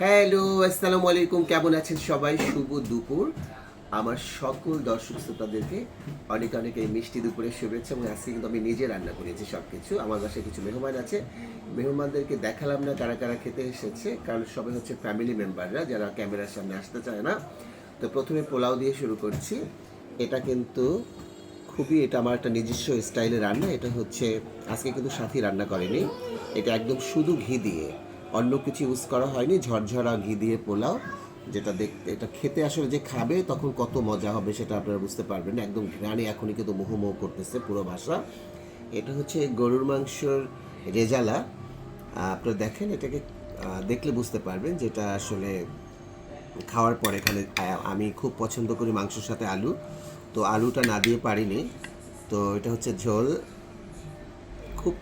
Hello, আসসালামু আলাইকুম। কেমন আছেন সবাই? শুভ দুপুর। আমার সকল দর্শক শ্রোতাদেরকে অনেক অনেক এই মিষ্টি দুপুরের শুভেচ্ছা। এবং আজকে কিন্তু আমি নিজে রান্না করেছি সব কিছু। আমার বাসায় কিছু মেহমান আছে। মেহমানদেরকে দেখালাম না কারা কারা খেতে এসেছে, কারণ সবাই হচ্ছে ফ্যামিলি মেম্বাররা, যারা ক্যামেরার সামনে আসতে চায় না। তো প্রথমে পোলাও দিয়ে শুরু করছি। এটা কিন্তু এটা আমার একটা নিজস্ব স্টাইলে রান্না। এটা হচ্ছে আজকে কিন্তু সাথী রান্না করেনি। এটা একদম শুধু ঘি দিয়ে, অন্য কিছু ইউজ করা হয়নি। ঝরঝরা ঘি দিয়ে পোলাও, যেটা দেখতে, এটা খেতে আসলে যে খাবে তখন কত মজা হবে সেটা আপনারা বুঝতে পারবেন। একদম ঘ্রাণে এখনই কিন্তু মুহুমুহু করতেছে পুরো ভাষা। এটা হচ্ছে গরুর মাংসর রেজালা। আপনারা দেখেন, এটাকে দেখলে বুঝতে পারবেন যেটা আসলে খাওয়ার পর। এখানে আমি খুব পছন্দ করি মাংসের সাথে আলু, তো আলুটা না দিয়ে পারিনি। তো এটা হচ্ছে ঝোল। খুব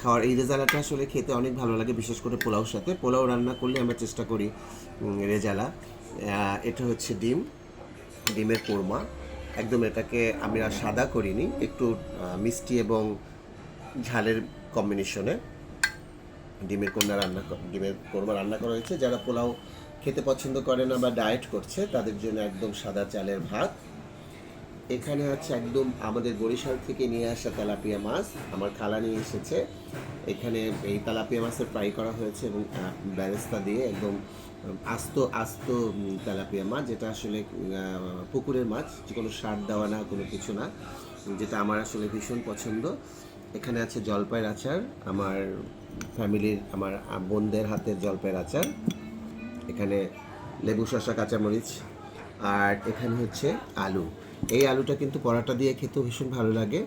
খাওয়ার এই রেজালাটা আসলে খেতে অনেক ভালো লাগে, বিশেষ করে পোলাওর সাথে। পোলাও রান্না করলে আমরা চেষ্টা করি রেজালা। এটা হচ্ছে ডিমের কোরমা। একদম এটাকে আমি আর সাদা করিনি, একটু মিষ্টি এবং ঝালের কম্বিনেশনে ডিমের কোরমা রান্না করা হয়েছে। যারা পোলাও খেতে পছন্দ করে না বা ডায়েট করছে, তাদের জন্য একদম সাদা চালের ভাত। এখানে আছে একদম আমাদের বরিশাল থেকে নিয়ে আসা তেলাপিয়া মাছ, আমার খালা নিয়ে এসেছে। এখানে এই তেলাপিয়া মাছের ফ্রাই করা হয়েছে এবং বেরেস্তা দিয়ে একদম আস্ত আস্ত তেলাপিয়া মাছ, যেটা আসলে পুকুরের মাছ, যে কোনো সার দেওয়া না, কোনো কিছু না, যেটা আমার আসলে ভীষণ পছন্দ। এখানে আছে জলপাইয়ের আচার, আমার ফ্যামিলির, আমার বোনদের হাতের জলপাইয়ের আচার। এখানে লেবু, শসা, কাঁচামরিচ। আর এখানে হচ্ছে আলু। এই আলুটা কিন্তু পরাটা দিয়ে খেতেও ভীষণ ভালো লাগে।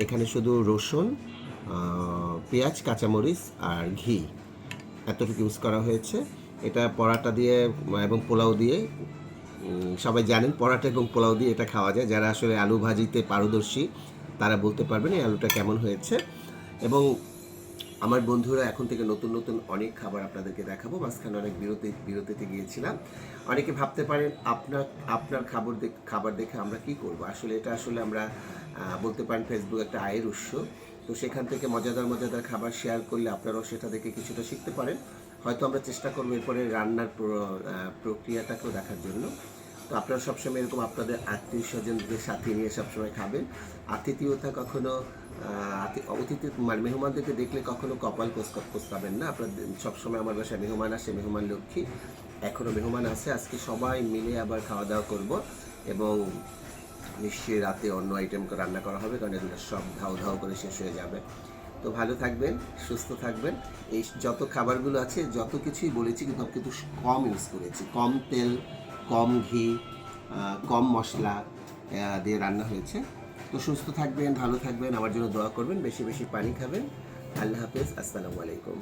এখানে শুধু রসুন, পেঁয়াজ, কাঁচামরিচ আর ঘি, এতটুকু ইউজ করা হয়েছে। এটা পরাটা দিয়ে এবং পোলাও দিয়ে, সবাই জানেন পরাটা এবং পোলাও দিয়ে এটা খাওয়া যায়। যারা আসলে আলু ভাজিতে পারদর্শী তারা বলতে পারবেন এই আলুটা কেমন হয়েছে। এবং আমার বন্ধুরা এখন থেকে নতুন নতুন অনেক খাবার আপনাদেরকে দেখাবো। মাঝখানে অনেক বিরতিতে গিয়েছিলাম। অনেকে ভাবতে পারেন আপনার আপনার খাবার দেখে আমরা কি করব। আসলে এটা আসলে আমরা বলতে পারেন ফেসবুক একটা আয়ের উৎস। তো সেখান থেকে মজাদার মজাদার খাবার শেয়ার করলে আপনারাও সেটা দেখে কিছুটা শিখতে পারেন। হয়তো আমরা চেষ্টা করবো এরপরে রান্নার প্রক্রিয়াটাকেও দেখার জন্য। তো আপনারা সবসময় এরকম আপনাদের আত্মীয় স্বজনদের সাথে নিয়ে সবসময় খাবেন। আতিথেয়তা কখনো অতিথি মানে মেহমানদেরকে দেখলে কখনো কপাল কোঁচকাবেন না। আপনার সবসময় আমার বাসায় মেহমান আসে, মেহমান লক্ষ্মী। এখনও মেহমান আছে। আজকে সবাই মিলে আবার খাওয়া দাওয়া করব এবং নিশ্চয়ই রাতে অন্য আইটেম রান্না করা হবে, কারণ এগুলো সব ধাও ধাও করে শেষ হয়ে যাবে। তো ভালো থাকবেন, সুস্থ থাকবেন। এই যত খাবারগুলো আছে, যত কিছুই বলেছি, কিন্তু কম ইউজ করেছি, কম তেল, কম ঘি, কম মশলা দিয়ে রান্না হয়েছে। তো সুস্থ থাকবেন, ভালো থাকবেন, আমার জন্য দোয়া করবেন, বেশি বেশি পানি খাবেন। আল্লাহ হাফেজ, আসসালামু আলাইকুম।